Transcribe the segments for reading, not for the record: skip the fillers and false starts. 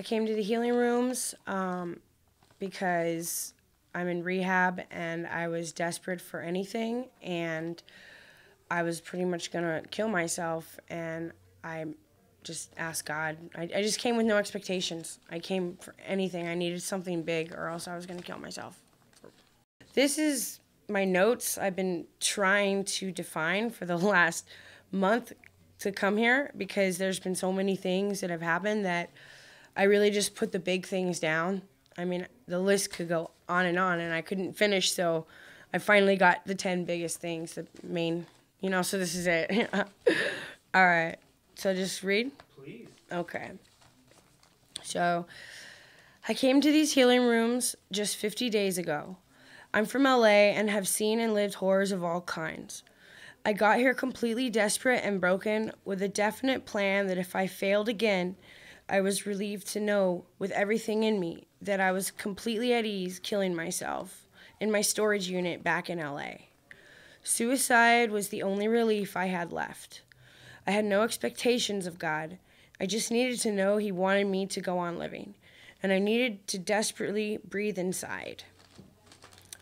I came to the healing rooms because I'm in rehab and I was desperate for anything, and I was pretty much going to kill myself, and I just asked God. I just came with no expectations. I came for anything. I needed something big or else I was going to kill myself. This is my notes I've been trying to define for the last month to come here, because there's been so many things that have happened that I really just put the big things down. I mean, the list could go on, and I couldn't finish, so I finally got the 10 biggest things, the main, so this is it. All right, so just read? Please. Okay. So, I came to these healing rooms just 50 days ago. I'm from LA and have seen and lived horrors of all kinds. I got here completely desperate and broken, with a definite plan that if I failed again, I was relieved to know, with everything in me, that I was completely at ease killing myself in my storage unit back in LA. Suicide was the only relief I had left. I had no expectations of God. I just needed to know He wanted me to go on living, and I needed to desperately breathe inside.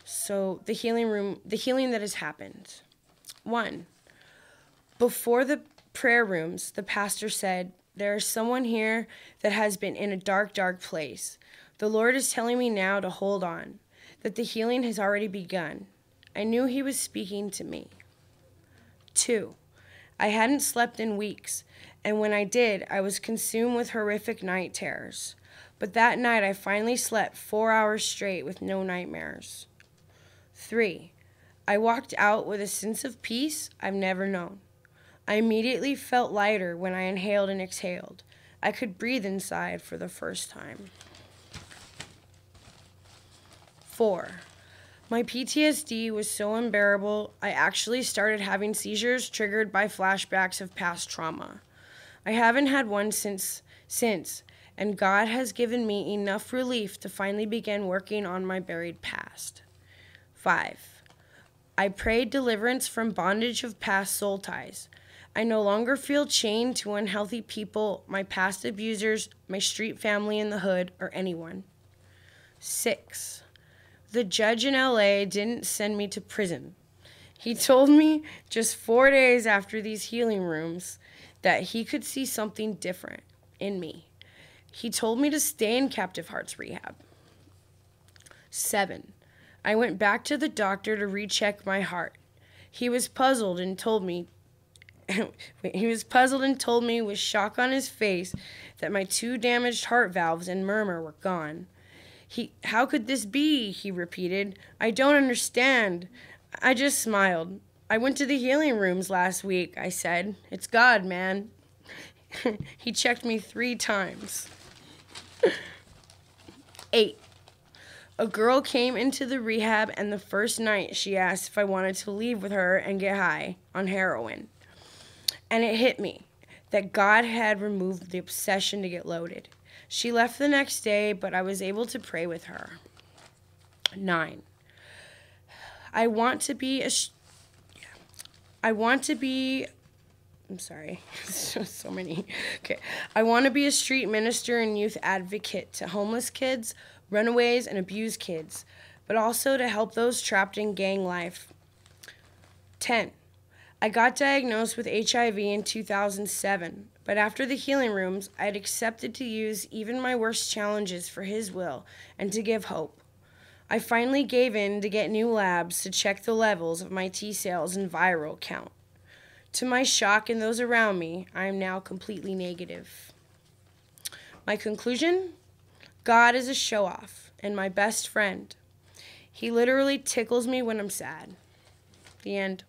So the healing that has happened. 1. Before the prayer rooms, the pastor said, "There is someone here that has been in a dark, dark place. The Lord is telling me now to hold on, that the healing has already begun." I knew He was speaking to me. 2. I hadn't slept in weeks, and when I did, I was consumed with horrific night terrors. But that night, I finally slept 4 hours straight with no nightmares. 3. I walked out with a sense of peace I've never known. I immediately felt lighter when I inhaled and exhaled. I could breathe inside for the first time. 4. My PTSD was so unbearable, I actually started having seizures triggered by flashbacks of past trauma. I haven't had one since, and God has given me enough relief to finally begin working on my buried past. 5. I prayed deliverance from bondage of past soul ties. I no longer feel chained to unhealthy people, my past abusers, my street family in the hood, or anyone. 6. The judge in LA didn't send me to prison. He told me just 4 days after these healing rooms that he could see something different in me. He told me to stay in captive hearts rehab. 7. I went back to the doctor to recheck my heart. He was puzzled and told me with shock on his face that my 2 damaged heart valves and murmur were gone. How could this be? He repeated. I don't understand. I just smiled. I went to the healing rooms last week, I said. It's God, man. He checked me 3 times. 8. A girl came into the rehab, and the first night she asked if I wanted to leave with her and get high on heroin. And it hit me that God had removed the obsession to get loaded. She left the next day, but I was able to pray with her. 9. So many. Okay. I want to be a street minister and youth advocate to homeless kids, runaways, and abused kids, but also to help those trapped in gang life. 10. I got diagnosed with HIV in 2007, but after the healing rooms, I had accepted to use even my worst challenges for His will and to give hope. I finally gave in to get new labs to check the levels of my T cells and viral count. To my shock and those around me, I am now completely negative. My conclusion? God is a show-off and my best friend. He literally tickles me when I'm sad. The end.